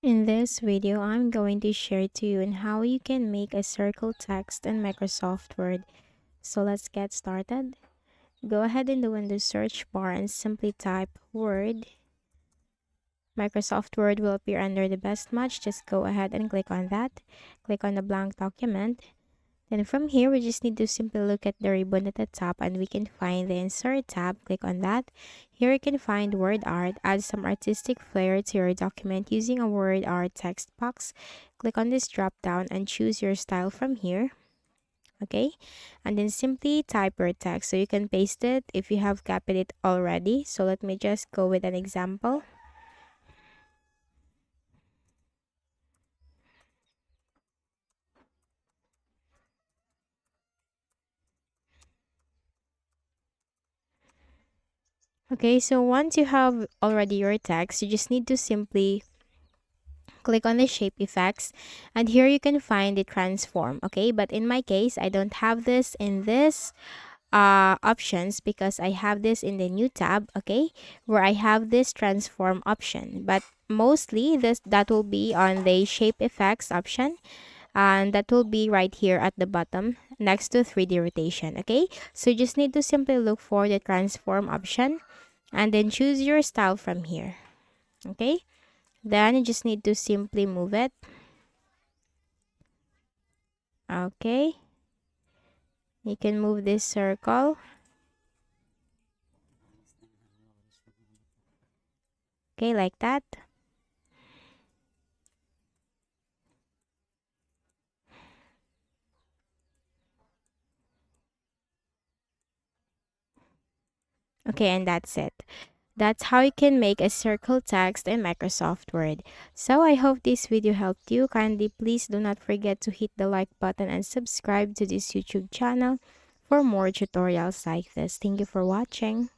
In this video, I'm going to share to you on how you can make a circle text in Microsoft Word. So let's get started. Go ahead in the Windows search bar and simply type Word. Microsoft Word will appear under the best match. Just go ahead and click on that. Click on the blank document. Then from here, we just need to simply look at the ribbon at the top and we can find the Insert tab. Click on that. Here you can find WordArt. Add some artistic flair to your document using a WordArt text box. Click on this drop down and choose your style from here. Okay, and then simply type your text. So you can paste it if you have copied it already. So let me just go with an example. Okay, so once you have already your text, you just need to simply click on the shape effects, and here you can find the transform. Okay, but in my case, I don't have this in this options because I have this in the new tab. Okay, where I have this transform option, but mostly that will be on the shape effects option, and that will be right here at the bottom next to 3D rotation. Okay, so you just need to simply look for the transform option and then choose your style from here. Okay, then you just need to simply move it. Okay, you can move this circle. Okay, like that. Okay, and that's it. That's how you can make a circle text in Microsoft Word. So I hope this video helped you. Kindly please do not forget to hit the like button and subscribe to this YouTube channel for more tutorials like this. Thank you for watching.